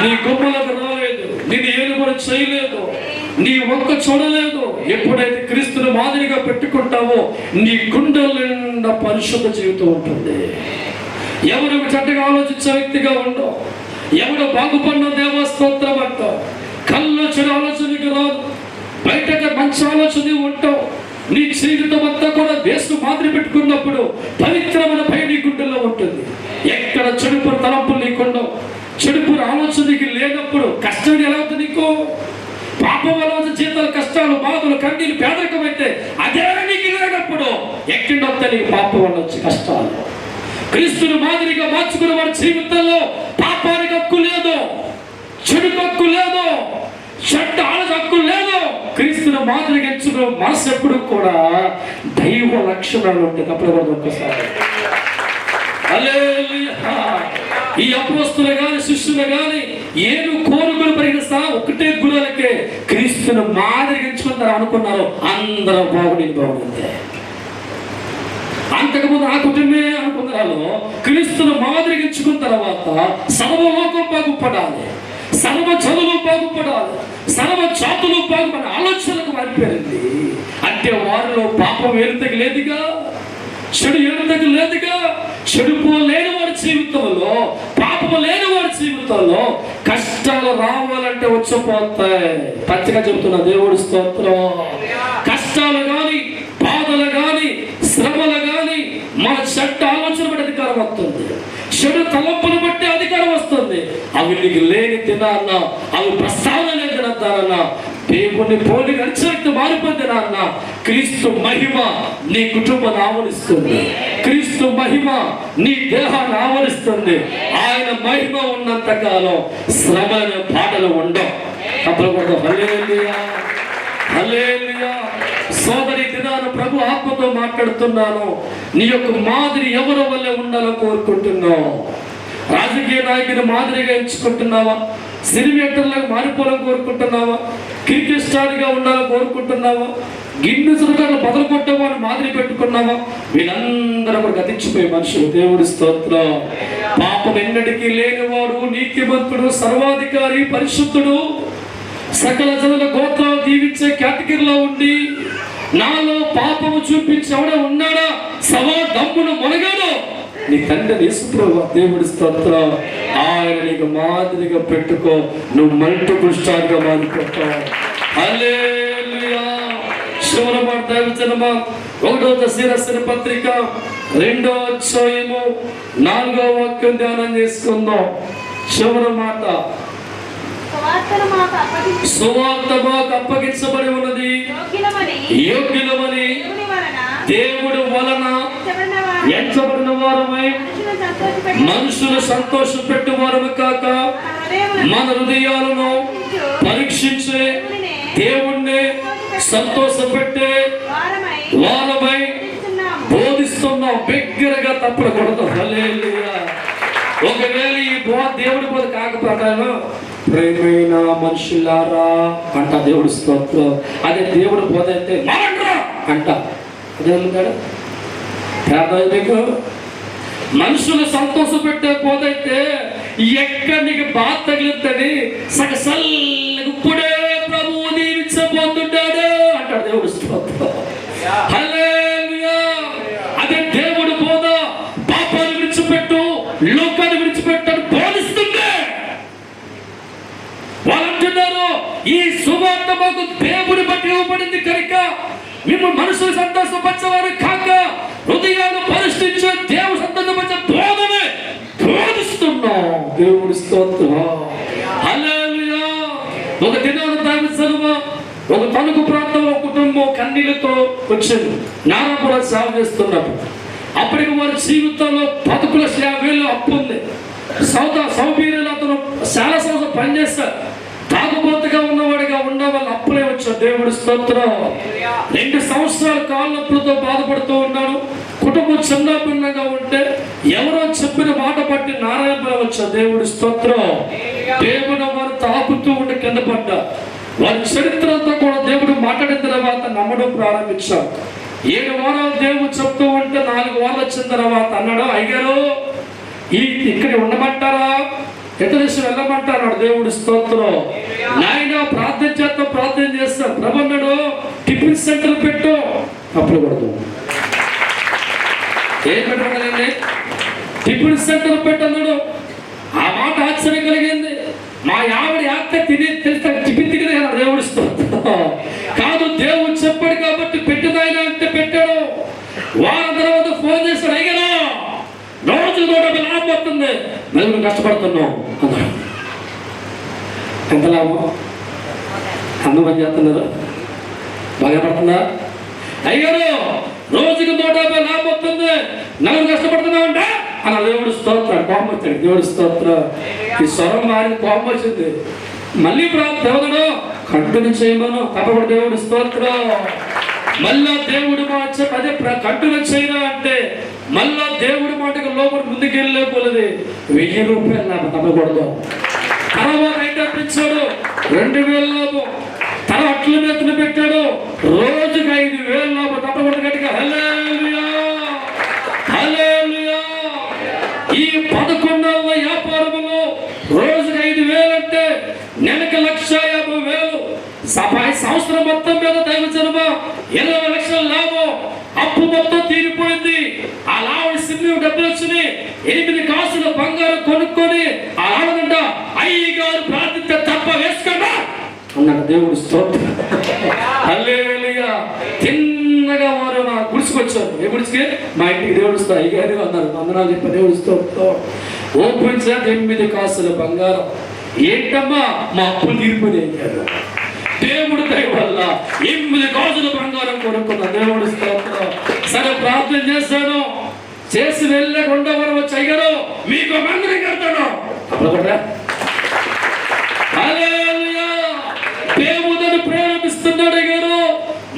నీ గుమ్మలకు రాలేదు, నేను ఏది కూడా చేయలేదు, నీ ఒక్క చూడలేదు. ఎప్పుడైతే క్రీస్తుని మాదిరిగా పెట్టుకుంటావో నీ గుండెల నిండా పరిశుద్ధ జీవితం ఉంటుంది. ఎవరు చెడ్డగా ఆలోచించే వ్యక్తిగా ఉండవు. ఎవడు బాగుపడిన దేవస్తోత్రం అంటావు. కళ్ళు చెడు ఆలోచనకి రాదు, బయటగా మంచి ఆలోచన ఉంటావు. నీ జీవితం అంతా కూడా దేశం మాదిరి పెట్టుకున్నప్పుడు పవిత్రమైన భయం నీ గుండెల్లో ఉంటుంది. ఎక్కడ చెడుపు తలంపులు నీకుండవు, చెడుపు ఆలోచనకి లేనప్పుడు కష్టం ఎలా అవుతుంది నీకు? పాపం వల్ల జీతాలు, కష్టాలు, బాధలు, కన్నీళ్ళు, పేదరికం అయితే అదే నీకు లేనప్పుడు ఎక్కడ వస్తే నీకు పాపం వల్ల వచ్చే కష్టాలు. క్రీస్తుని మాదిరిగా మార్చుకున్న వాడి జీవితంలో పాపానికి హక్కు లేదు, చెడుకు హక్కు లేదు, చెడ్డ ఆలోచన హక్కు లేదు. క్రీస్తుని మాదిరిగా ఎంచుకున్న మనసు ఎప్పుడు కూడా దైవ లక్షణాలు ఉంటాయి. అప్పుడు ఒక్కసారి ఈ అపోస్తులు గాని శిష్యులు గాని ఏడు కోరికలు పరిగణిస్తా ఒకటే గురువులకే క్రీస్తును మాదిరిగా ఎంచుకుంటారు అనుకున్నారు. అందరూ బాగుంది. అంతకుముందు ఆ కుటుంబమే అనుకున్నారు. క్రీస్తును మాదిరిగా ఎంచుకున్న తర్వాత సర్వలోకం బాగుపడాలి, సర్వ చదువులు బాగుపడాలి, సర్వ జాతులు బాగుపడాలి ఆలోచనలకు మారిపోయింది. అంటే వారిలో పాపం ఏరుతకి లేదుగా, చెడు ఎరుతకు లేదుగా. చెడుపు లేని వాడి జీవితంలో, పాపము లేని వాడి జీవితంలో కష్టాలు రావాలంటే వచ్చిపోతాయి. పచ్చిగా చెబుతున్నా దేవుడి స్తోత్రం. కష్టాలు కానీ, బాధలు కానీ, శ్రమలు కానీ మన చెడ్డ ఆలోచన బట్టి అధికారం వస్తుంది, చెడు తలంపులు బట్టి అధికారం వస్తుంది. అవి నీకు లేని తినాన్న, అవి ప్రస్తావన లేని తినద్దారన్నా, దేవుని పోలి అరిచక్తి మారిపోతే నాన్న, క్రీస్తు మహిమ నీ కుటుంబాన్ని ఆవరిస్తుంది, క్రీస్తు మహిమ నీ దేహాన్ని ఆవరిస్తుంది. ఆయన మహిమ ఉన్నంత కాలం శ్రమ అనే పాటలు ఉండవు. అప్పుడు హల్లెలూయా, హల్లెలూయా. సోదరి దినాన ప్రభు ఆత్మతో మాట్లాడుతున్నాను. నీ యొక్క మాదిరి ఎవరి వల్లే ఉండాలని కోరుకుంటున్నావు? రాజకీయ నాయకుని మాదిరిగా ఎంచుకుంటున్నావా? సినిమా యాక్టర్లాగా మారిపోవాలని కోరుకుంటున్నావా? క్రికెట్ స్టార్గా ఉండాలని కోరుకుంటున్నావా? గిన్నెస్ రికార్డులు బదులు కొట్టేవాడిని మాదిరి పెట్టుకున్నావా? వీళ్ళందరూ కూడా గతించిపోయే మనుషులు. దేవుడి స్తోత్రం. పాపం ఎన్నటికీ లేనివాడు, నీతిమంతుడు, సర్వాధికారి, పరిశుద్ధుడు, సకల జనుల గోత్రాలు దీవించే కేటగిరీలో ఉండి నాలో పాపము చూపించి ఎవడ ఉన్నాడా? సవా దమ్మును మొనగాడు నీ తండ్రి యేసుప్రభువు. దేవుడి స్తోత్రం. ఆయన నీకు మాదిరిగా పెట్టుకో, నువ్వు మల్టిపుల్ స్టార్గా మారిపోతావు. హల్లెలూయా. శివన మాట దైవజనమా, 1వ దశరథ పత్రిక 2వ అధ్యాయము 4వ వాక్యం ధ్యానం చేసుకుందాం. శివన మాట, సువార్త మాకు అప్పగించబడి ఉన్నది, యోగ్యులమని దేవుడు వలన ఎంచబడిన వారమై మనుషులు సంతోషపెట్టు వారము కాక, మన హృదయాలను పరీక్షించే దేవుణ్ణి సంతోషపెట్టే వారమై బోధిస్తున్నాం. బిగ్గరగా తప్పకూడదు. హల్లెలూయా. ఒకవేళ ఈ దేవుడి బోధ కాకపోతాను, ప్రేమైన మనుషులారా అంట దేవుడి స్తోత్రం. అదే దేవుడి బోధ అయితే మారండ్రా అంట. అదేమంటాడు మీకు? మనుషులు సంతోష పెట్టే బోధ అయితే ఎక్కడ నీకు బాధ తగిలిద్దని సగసల్లు ఇప్పుడే ప్రభువు దీవించబోతున్నాడు అంటాడు దేవుడి స్తోత్రం. హల్లెలూయా. అదే దేవుడి బోధ పాపాన్ని విడిచిపెట్టు, లోకాన్ని విడిచిపెట్టాడు బోధిస్తుంది. వాళ్ళంటున్నారు, ఈ సువార్త మాకు దేవుడి బట్టి ఇవ్వబడింది కనుక మేము మనుషులు సంతోషపరచేవారు కాక హృదయాన్ని పరిష్కరించే దేవుడు సంతోషపరిచే బోధనే బోధిస్తున్నాం. దేవుడి స్తోత్రం. హల్లెలూయా. ఒక దినాన దావిద్ ఒక తణుకు ప్రాంతంలో కుటుంబం కన్నీళ్లతో వచ్చింది. నారాపురం సేవ చేస్తున్నప్పుడు అప్పటికి వారి జీవితంలో 10,50,000 అప్పు ఉంది. సౌబీరియాలో అతను చాలా సంవత్సరం పనిచేస్తారు. తాగుబోతుగా ఉన్నవాడిగా ఉన్న వాళ్ళు అప్పులే వచ్చారు. దేవుడి స్తోత్రం. 2 సంవత్సరాల కాళ్ళ నొప్పులతో బాధపడుతూ ఉన్నాడు. కుటుంబం చిన్న భిన్నంగా ఉంటే ఎవరో చెప్పిన మాట బట్టి నారాయణపురం వచ్చారు. దేవుడి స్తోత్రం. దేవుడు వారు తాకుతూ ఉండి కింద పడ్డా. వారి చరిత్ర అంతా కూడా దేవుడు మాట్లాడిన తర్వాత నమ్మడం ప్రారంభించారు. 7 వారాలు దేవుడు చెప్తూ ఉంటే 4 వారాలు వచ్చిన తర్వాత అన్నాడు, అయ్యారు ఇక్కడ ఉండమంటారా, ఎటదేశం వెళ్ళమంటారు దేవుడి స్తోత్రం. నాయన ప్రార్థన చేస్తాం, ప్రార్థన చేస్తాం. ప్రభన్నాడు టిఫిన్ సెంటర్ పెట్టు. అప్పుడు కొడదు ఏం పెట్టండి, టిఫిన్ సెంటర్ పెట్టన్నాడు. ఆ మాట ఆశ్చర్యం కలిగింది. మా ఆవిడ యాత్ర తెలిస్తే టిఫిన్ తినే దేవుడి స్తోత్రం. కాదు, దేవుడు చెప్పాడు కాబట్టి పెట్టినాయన అంటే పెట్టాడు. వారం తర్వాత ఫోన్ చేస్తాడు, అయ్యరా రోజు 150 లాభం వస్తుంది, మేము కష్టపడుతున్నాం అన్నాడు. ఎంత లాభం? అందరూ పని చేస్తున్నారు, బాగా పడుతుందా? అయ్యారు రోజుకి 150 లాభం వస్తుంది, నలుగురు కష్టపడుతున్నావు అంటే అన్న దేవుడు స్తోత్రం. కోపం వచ్చాడు. దేవుడి స్తోత్రం. ఈ స్వరం మారి కోపం వచ్చింది. మళ్ళీ దేవుడు కంటిన్యూ చేయమను తప్పకుండా. దేవుడి స్తోత్రం. మళ్ళా దేవుడి మాట అదే కంటిన్యూ చేయరా అంటే మళ్ళా దేవుడి మాటకు లోపల ముందుకెళ్ళలేకపోలేదు. 1000 రూపాయలు నాకు తప్పకూడదు. తర్వాత ఐటమ్ ఇచ్చాడు, 2000 లాభం. తర్వాత అట్ల మెత్తలు పెట్టాడు, రోజుకి 5000 లాభం తప్పకూడదు. గట్టిగా హల్లెలూయా, హల్లెలూయా. ఈ 11వ వ్యాపారంలో రోజుకి 5000 అంటే నెలకు 1,50,000. సంవత్సరం మొత్తం మీద దైవజనమా 20 లక్షల లాభం. అప్పు మొత్తం తీరిపోయింది. 8 కాసుల బంగారం కొనుక్కొని ఆ ఆడదంట అయ్యగారు ప్రార్థిస్తే తప్ప వేసుకోండా అన్నాడు. దేవుడు స్తోత్రం. హల్లెలూయా. తిన్నగా వారు నా గుడిసుకొచ్చారు. ఏ గుడిసికి? మా ఇంటికి దేవుడు వస్తా అయ్యగారు అన్నారు. వందనాలు చెప్పి దేవుడు స్తోత్రం. ఓపెన్ చేత 8 కాసుల బంగారం. ఏంటమ్మా? మా అప్పులు తీరిపోయి అయ్యారు. దేవుడు దయ వల్ల 8 కాసుల బంగారం కొనుక్కున్న దేవుడు స్తోత్రం. సరే ప్రార్థన చేశాను. చేసి వెళ్ళే 2వ వారం వచ్చి అయ్యారు మీకు మందిరం కడతాను. అప్పుడు దేవుడు ప్రేమిస్తున్నాడు అయ్యారు.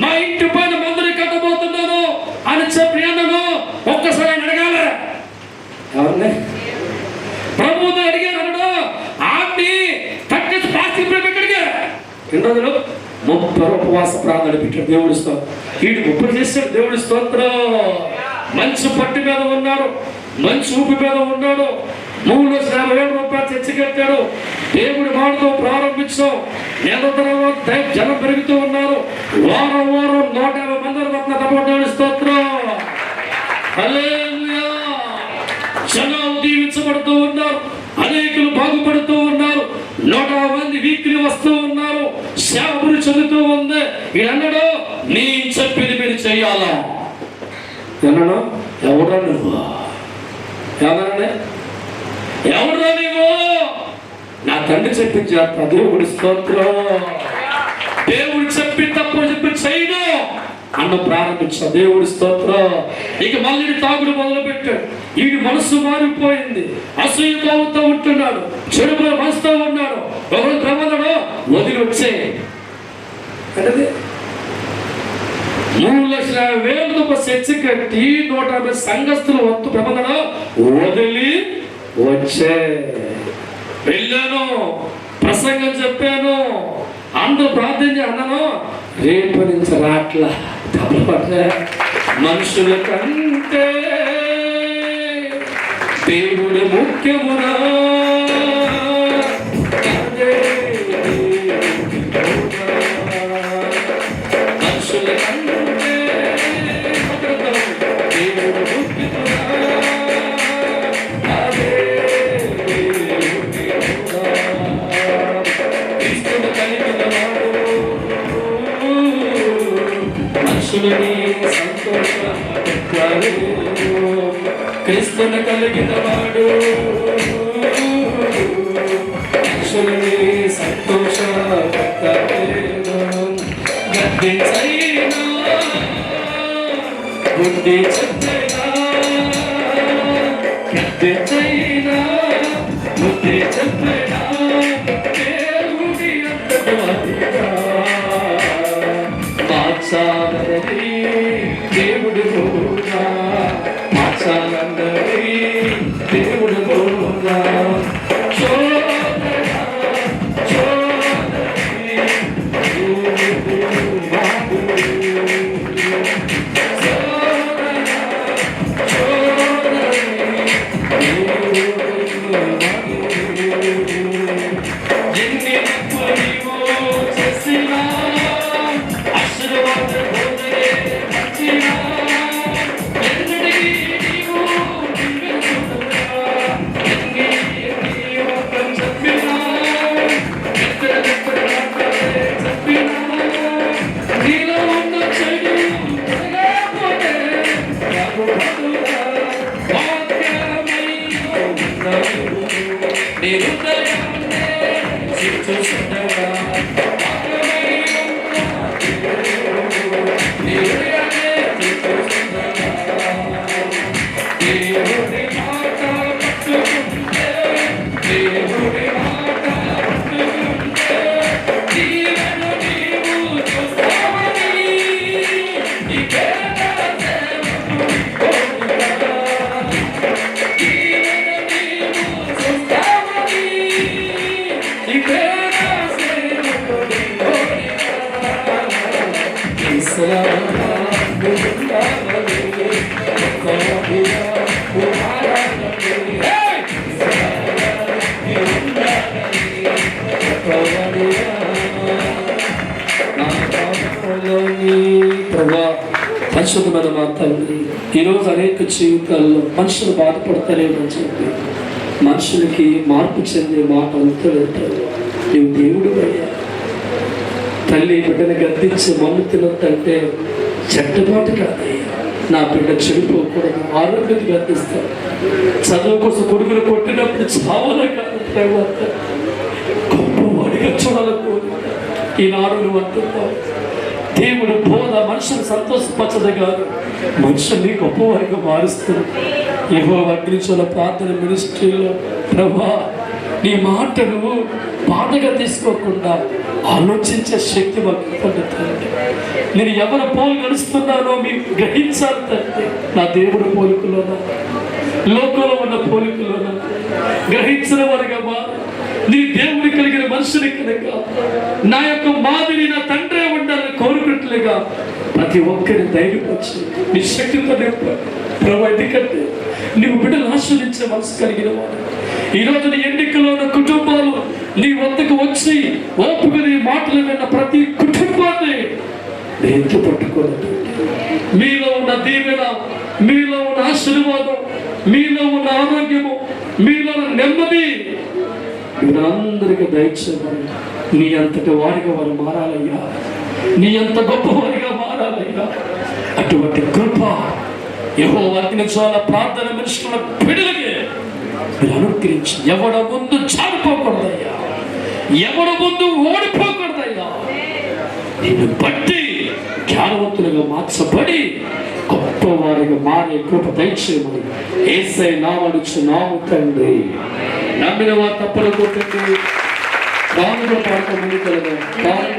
మా ఇంటి పైన మందిరం కట్టబోతున్నాను అని చెప్పి అన్నాను. ఒక్కసారి ఆయన అడగాల ఎవరిని? ప్రభువుని అడిగాను అన్నాడు. ఆమె తగ్గేసి పాస్టింగ్ ఎక్కడిగా 2 రోజులు 30 ఉపవాస ప్రార్థన పెట్టాడు. దేవుడి స్తోత్రం. వీడు 30 చేశాడు. దేవుడి స్తోత్రం. మంచి పట్టు మీద ఉన్నాడు. మంచి ఊపి మీద ఉన్నాడు. 350,000 రూపాయలు తెచ్చి కట్టాడు. దేవుడి మాటతో ప్రారంభించాం. నెల తర్వాత జనం పెరుగుతూ ఉన్నారు. వారం 150 మంది వస్తున్న దేవుడి స్తోత్రం. హల్లెలూయా. జనం దీవించబడుతూ ఉన్నారు. అనేకులు బాగుపడుతూ ఉన్నారు. 150 మంది వీక్లీ వస్తూ ఉన్నారు. సేవలు చెందుతూ ఉంది. ఈయనన్నాడు నీ చెప్పింది మీరు చెయ్యాలా అన్నాడు. ఎవరా నువ్వు? ఏమన్నా ఎవరా నువ్వు? నా తండ్రి చెప్పించారు. దేవుడి స్తోత్రం. దేవుడు చెప్పి తప్పు చెప్పి చేయను అన్న ప్రారంభించా. దేవుడి స్తోత్రం. ఇక మళ్ళీ తాగుడు మొదలు పెట్టాడు. వీడి మనసు మారిపోయింది. అసూయతో ఉంటున్నాడు. చెడుపులో మనసుతో ఉన్నాడు. ఒకరు ప్రమాదం వదిలి వచ్చే 3,50,000 చర్చి కట్టి 150 సంఘస్థులు వస్తు ప్రబంధన వదిలి వచ్చే. వెళ్ళాను, ప్రసంగం చెప్పాను, అందరూ ప్రార్థన అన్నాను. రేపు నుంచి రాట్లా తప్పట్లే. మనుషుల కంటే దేవుడు ముఖ్యమునా? మనుషుల కంటే దేవుడు ముఖ్యమునా? క్రీస్తును కలిగిన వాడు మనుషులని సంతోషపెట్టాడు. క్రీస్తును కలిగిన వాడు మనుషులని సంతోషపెట్టాడు. గద్దించైనా బుద్ధి చెప్పైనా, గద్దించైనా బుద్ధి చెప్పైనా దేవుడి అంతటిగా మార్చాలని దేవుడు కూడా మార్చాలని దేవుడు కూడా పరిశుద్ధమైన మా తండ్రి, ఈరోజు అనేక జీవితాల్లో మనుషులు బాధపడతారేమని చెప్పి మనుషులకి మార్పు చెందే మాట అంతలేదు. నీవు దేవుడు అయ్యా. తల్లి బిడ్డను గద్దించి మమ్ము తినొద్దంటే చెడ్డబాటు కాదయ్యా. నా బిడ్డ చెడిపోకూడదు, ఆరోగ్యం గద్దిస్తాను. చదువు కోసం కొడుకులు కొట్టినప్పుడు చావాలా కాదు, తర్వాత గొప్పవాడిగా చూడాలనుకోదు. ఈనాడు నువ్వు అంటున్నావు దేవుడు బోధ మనుషులు సంతోషపరచదు కాదు, మనుషుల్ని గొప్పవారిగా మారుస్తుంది. యెహోవా అగ్నిచూల ప్రార్థన మినిస్ట్రీలో ప్రభా నీ మాటను బాధగా తీసుకోకుండా ఆలోచించే శక్తి మాకు పొందుతుంది. నేను ఎవరు పోలు గడుస్తున్నానో మీరు గ్రహించాలి తండ్రి. నా దేవుడు పోలికలోనా, లోకంలో ఉన్న పోలికలోనా గ్రహించిన వారిగా నీ దేవుడి కలిగిన మనుషుని కనుక నా యొక్క మాదిరి నా తండ్రి ఉండాలని కోరుకున్నట్లుగా ప్రతి ఒక్కరిని ధైర్యపరిచి నీ శక్తితో ప్రభు. ఎందుకంటే నీవు బిడ్డలు ఆశ్రయించే మనసు కలిగిన వాడు. ఈరోజు నీ ఎన్నికలో ఉన్న కుటుంబాలు నీ వద్దకు వచ్చి ఓపుగా నీ మాటలు విన్న ప్రతి కుటుంబాన్ని ఎత్తు పట్టుకోలేదు. మీలో ఉన్న దీవెన, మీలో ఉన్న ఆశీర్వాదం, మీలో ఉన్న ఆరోగ్యము, మీలో ఉన్న నెమ్మది వీరందరికీ దయచేయమని నీ అంతటి వారిగా వారు మారాలయ్యా. నీ అంత గొప్పవారిగా మారాలయ్యా. అటువంటి కృప యెహోవా అగ్నిజ్వాల ప్రార్థన మనుషుల బిడ్డలకి మీరు అనుగ్రహించి ఎవడ ముందు జారిపోకూడదయ్యా, ఎవడ ముందు ఓడిపోకూడదయ్యా. నిన్ను బట్టి జ్ఞానవంతులుగా మార్చబడి గొప్పవారిగా మారే కృప దయచేయమని యేసయ్య నామమున తండ్రి. నమ్మిన వారు తప్పలు కొట్టండి.